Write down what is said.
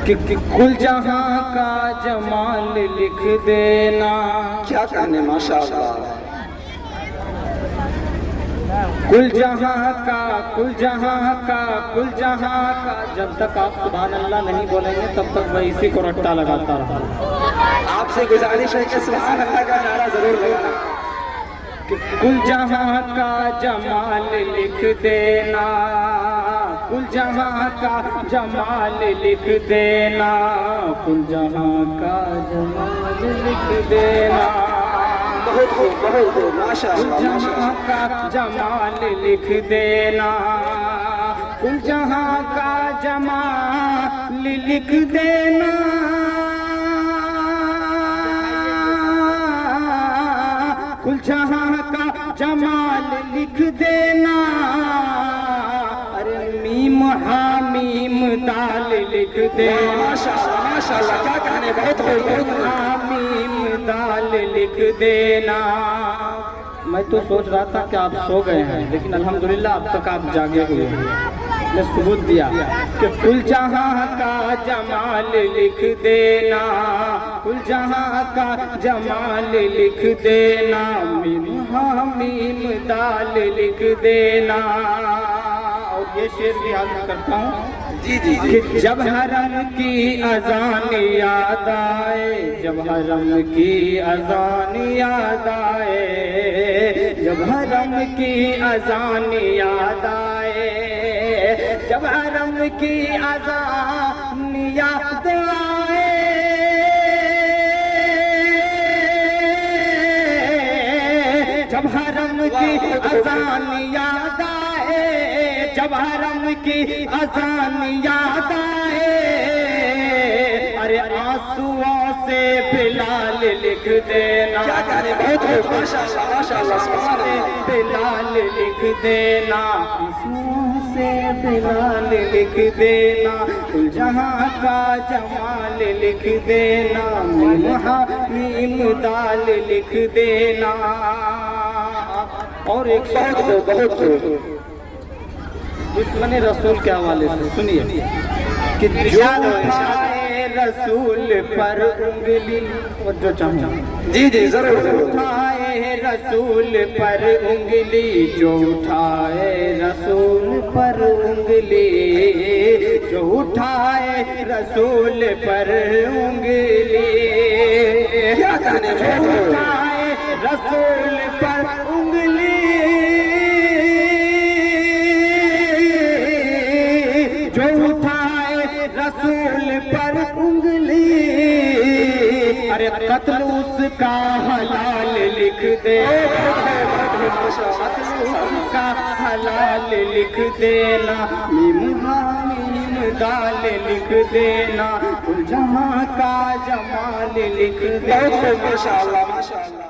کہ کل جہاں کا جمال لکھ دینا. کیا کہنے ماشاءاللہ. کل جہاں کا کل جہاں کا کل جہاں کا. جب تک آپ سبحان اللہ نہیں بولیں گے تب تک میں اسی کو رٹا لگاتا رہا. آپ سے گزارش ہے کہ سبحان اللہ کا نعرہ ضرور لگانا. کل جہاں کا جمال لکھ دینا. کل جہاں کا جمال لکھ دینا. کل جہاں کا جمال لکھ دینا. بہت خوب بہت خوب ماشاءاللہ. کل جہاں کا جمال لکھ دینا. کل جہاں کا جمال لکھ دینا. کل جہاں کا جمال لکھ دینا. ارے میم ہاں میم دال لکھ دینا. ماشاءاللہ ماشاءاللہ. کیا کہنے بہت خوب بہت خوب. ہاں میم دال لکھ دینا. میں تو سوچ رہا تھا کہ آپ سو گئے ہیں لیکن الحمدللہ اب تک آپ جاگے ہوئے ہیں. نے ثبوت دیا کہ کل جہاں کا جمال لکھ دینا. کل جہاں کا جمال لکھ دینا. میم ہاں میم دال لکھ دینا. اور یہ شعر بھی حاضر کرتا ہوں. جی جی کہ جب حرم کی اذان یاد آئے. جب حرم کی اذان یاد آئے. جب حرم کی اذان یاد آئے. جب حرم کی اذان یاد آئے. جب حرم کی اذان یاد آئے. جب حرم کی اذان یاد آئے. ارے آنسوؤں سے بلال لکھ دینا. کیا کہنے بہت خوب ماشاءاللہ ماشاءاللہ. سبحان اللہ. بلال لکھ دینا. آنسوؤں سے بلال لکھ دینا. کل جہاں کا جمال لکھ دینا. میم ہاں میم دال لکھ دینا. اور ایک بہت خوب بہت خوب. دشمن رسول کے حوالے سے سنیے کہ جو اٹھائے رسول پر انگلی. جو چاہوں جی جی ضرور ضرور. اٹھائے رسول پر انگلی. جو اٹھائے رسول پر انگلی. جو اٹھائے رسول پر انگلی. کیا کہنے جو اٹھائے رسول پر انگلی. جو اٹھائے رسول پر انگلی. ارے قتل اس کا حلال لکھ دے. قتل اس کا حلال لکھ دینا. میم ہاں میم دال لکھ دینا. کل جہاں کا جمال لکھ دینا. بہت خوب ماشاءاللہ ماشاءاللہ.